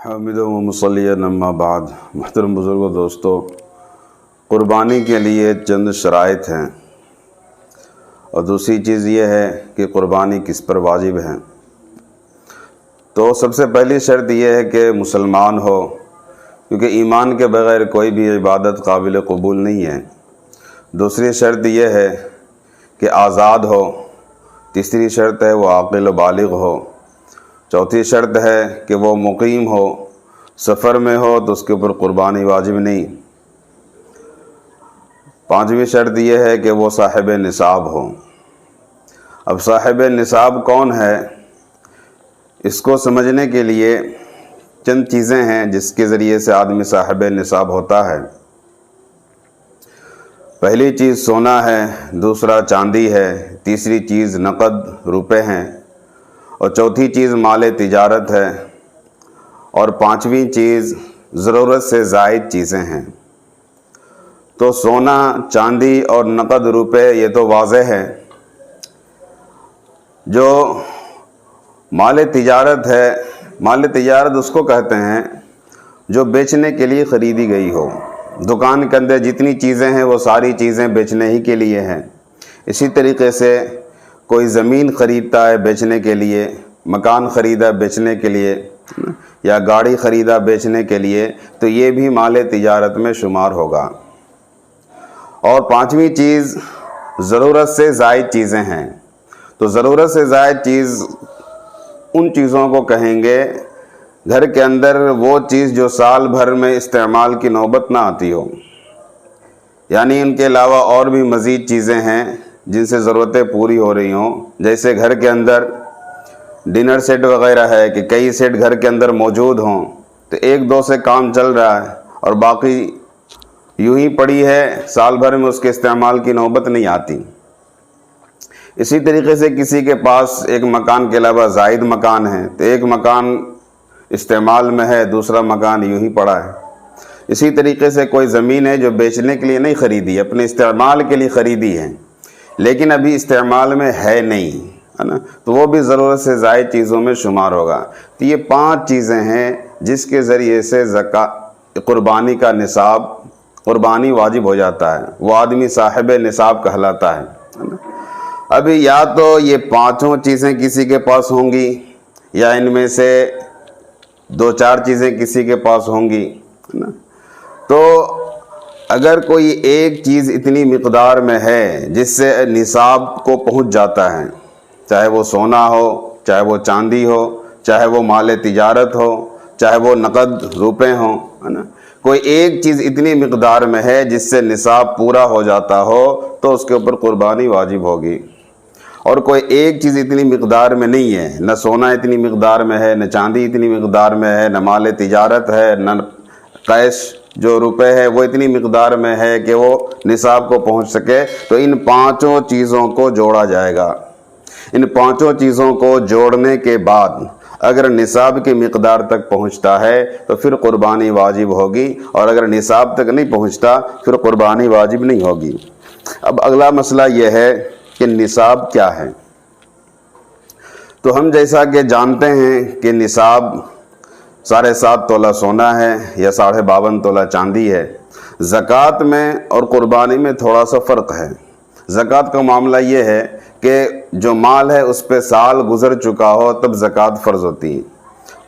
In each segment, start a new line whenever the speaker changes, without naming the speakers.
حامد و مصلی اما بعد، محترم بزرگوں، دوستو، قربانی کے لیے چند شرائط ہیں، اور دوسری چیز یہ ہے کہ قربانی کس پر واجب ہے۔ تو سب سے پہلی شرط یہ ہے کہ مسلمان ہو، کیونکہ ایمان کے بغیر کوئی بھی عبادت قابل قبول نہیں ہے۔ دوسری شرط یہ ہے کہ آزاد ہو۔ تیسری شرط ہے وہ عاقل و بالغ ہو۔ چوتھی شرط ہے کہ وہ مقیم ہو، سفر میں ہو تو اس کے اوپر قربانی واجب نہیں۔ پانچویں شرط یہ ہے کہ وہ صاحب نصاب ہو۔ اب صاحب نصاب کون ہے، اس کو سمجھنے کے لیے چند چیزیں ہیں جس کے ذریعے سے آدمی صاحب نصاب ہوتا ہے۔ پہلی چیز سونا ہے، دوسرا چاندی ہے، تیسری چیز نقد روپے ہیں، اور چوتھی چیز مال تجارت ہے، اور پانچویں چیز ضرورت سے زائد چیزیں ہیں۔ تو سونا، چاندی اور نقد روپے یہ تو واضح ہے۔ جو مال تجارت ہے، مال تجارت اس کو کہتے ہیں جو بیچنے کے لیے خریدی گئی ہو۔ دکان کے اندر جتنی چیزیں ہیں وہ ساری چیزیں بیچنے ہی کے لیے ہیں۔ اسی طریقے سے کوئی زمین خریدتا ہے بیچنے کے لیے، مکان خریدا بیچنے کے لیے، یا گاڑی خریدا بیچنے کے لیے، تو یہ بھی مال تجارت میں شمار ہوگا۔ اور پانچویں چیز ضرورت سے زائد چیزیں ہیں۔ تو ضرورت سے زائد چیز ان چیزوں کو کہیں گے گھر کے اندر وہ چیز جو سال بھر میں استعمال کی نوبت نہ آتی ہو، یعنی ان کے علاوہ اور بھی مزید چیزیں ہیں جن سے ضرورتیں پوری ہو رہی ہوں۔ جیسے گھر کے اندر ڈنر سیٹ وغیرہ ہے کہ کئی سیٹ گھر کے اندر موجود ہوں، تو ایک دو سے کام چل رہا ہے اور باقی یوں ہی پڑی ہے، سال بھر میں اس کے استعمال کی نوبت نہیں آتی۔ اسی طریقے سے کسی کے پاس ایک مکان کے علاوہ زائد مکان ہے، تو ایک مکان استعمال میں ہے، دوسرا مکان یوں ہی پڑا ہے۔ اسی طریقے سے کوئی زمین ہے جو بیچنے کے لیے نہیں خریدی، اپنے استعمال کے لیے خریدی ہے، لیکن ابھی استعمال میں ہے نہیں، ہے نا، تو وہ بھی ضرورت سے زائد چیزوں میں شمار ہوگا۔ تو یہ پانچ چیزیں ہیں جس کے ذریعے سے قربانی کا نصاب، قربانی واجب ہو جاتا ہے، وہ آدمی صاحب نصاب کہلاتا ہے۔ ابھی یا تو یہ پانچوں چیزیں کسی کے پاس ہوں گی، یا ان میں سے دو چار چیزیں کسی کے پاس ہوں گی، ہے نا۔ تو اگر کوئی ایک چیز اتنی مقدار میں ہے جس سے نصاب کو پہنچ جاتا ہے، چاہے وہ سونا ہو، چاہے وہ چاندی ہو، چاہے وہ مال تجارت ہو، چاہے وہ نقد روپے ہوں، ہے نا، کوئی ایک چیز اتنی مقدار میں ہے جس سے نصاب پورا ہو جاتا ہو تو اس کے اوپر قربانی واجب ہوگی۔ اور کوئی ایک چیز اتنی مقدار میں نہیں ہے، نہ سونا اتنی مقدار میں ہے، نہ چاندی اتنی مقدار میں ہے، نہ مال تجارت ہے، نہ کیش جو روپے ہے وہ اتنی مقدار میں ہے کہ وہ نصاب کو پہنچ سکے، تو ان پانچوں چیزوں کو جوڑا جائے گا۔ ان پانچوں چیزوں کو جوڑنے کے بعد اگر نصاب کی مقدار تک پہنچتا ہے تو پھر قربانی واجب ہوگی، اور اگر نصاب تک نہیں پہنچتا پھر قربانی واجب نہیں ہوگی۔ اب اگلا مسئلہ یہ ہے کہ نصاب کیا ہے۔ تو ہم جیسا کہ جانتے ہیں کہ نصاب 7.5 تولہ سونا ہے یا 52.5 تولہ چاندی ہے۔ زکوٰۃ میں اور قربانی میں تھوڑا سا فرق ہے۔ زکوٰۃ کا معاملہ یہ ہے کہ جو مال ہے اس پہ سال گزر چکا ہو تب زکوٰۃ فرض ہوتی ہے۔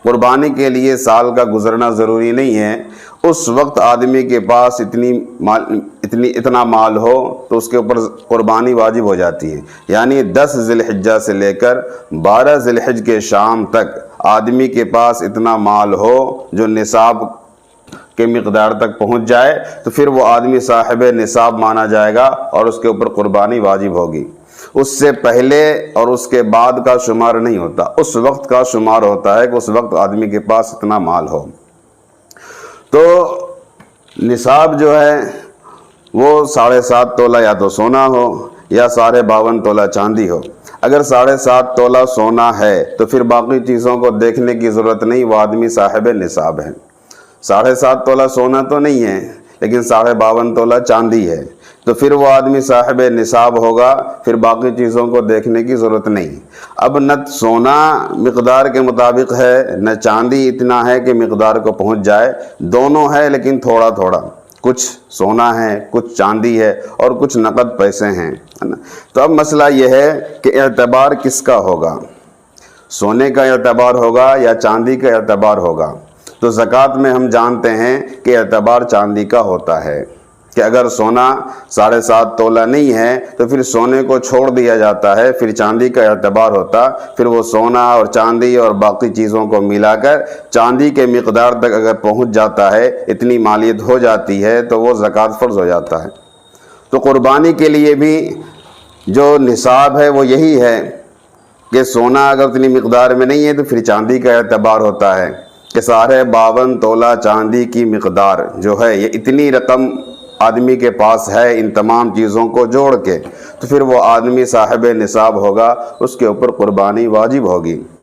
قربانی کے لیے سال کا گزرنا ضروری نہیں ہے، اس وقت آدمی کے پاس اتنا مال ہو تو اس کے اوپر قربانی واجب ہو جاتی ہے۔ یعنی 10 ذی الحجہ سے لے کر 12 ذی الحجہ کے شام تک آدمی کے پاس اتنا مال ہو جو نصاب کے مقدار تک پہنچ جائے تو پھر وہ آدمی صاحب نصاب مانا جائے گا اور اس کے اوپر قربانی واجب ہوگی۔ اس سے پہلے اور اس کے بعد کا شمار نہیں ہوتا، اس وقت کا شمار ہوتا ہے کہ اس وقت آدمی کے پاس اتنا مال ہو۔ تو نصاب جو ہے وہ 7.5 تولہ یا تو سونا ہو یا 52.5 تولہ چاندی ہو۔ اگر 7.5 تولہ سونا ہے تو پھر باقی چیزوں کو دیکھنے کی ضرورت نہیں، وہ آدمی صاحب نصاب ہے۔ 7.5 تولہ سونا تو نہیں ہے لیکن 52.5 تولہ چاندی ہے، تو پھر وہ آدمی صاحب نصاب ہوگا، پھر باقی چیزوں کو دیکھنے کی ضرورت نہیں۔ اب نہ سونا مقدار کے مطابق ہے، نہ چاندی اتنا ہے کہ مقدار کو پہنچ جائے، دونوں ہے لیکن تھوڑا تھوڑا، کچھ سونا ہے، کچھ چاندی ہے، اور کچھ نقد پیسے ہیں، ہے نا۔ تو اب مسئلہ یہ ہے کہ اعتبار کس کا ہوگا، سونے کا اعتبار ہوگا یا چاندی کا اعتبار ہوگا؟ تو زکوٰۃ میں ہم جانتے ہیں کہ اعتبار چاندی کا ہوتا ہے، کہ اگر سونا 7.5 تولہ نہیں ہے تو پھر سونے کو چھوڑ دیا جاتا ہے، پھر چاندی کا اعتبار ہوتا، پھر وہ سونا اور چاندی اور باقی چیزوں کو ملا کر چاندی کے مقدار تک اگر پہنچ جاتا ہے، اتنی مالیت ہو جاتی ہے، تو وہ زکوٰۃ فرض ہو جاتا ہے۔ تو قربانی کے لیے بھی جو نصاب ہے وہ یہی ہے کہ سونا اگر اتنی مقدار میں نہیں ہے تو پھر چاندی کا اعتبار ہوتا ہے کہ 52 تولہ چاندی کی مقدار جو ہے، یہ اتنی رقم آدمی کے پاس ہے ان تمام چیزوں کو جوڑ کے، تو پھر وہ آدمی صاحب نصاب ہوگا، اس کے اوپر قربانی واجب ہوگی۔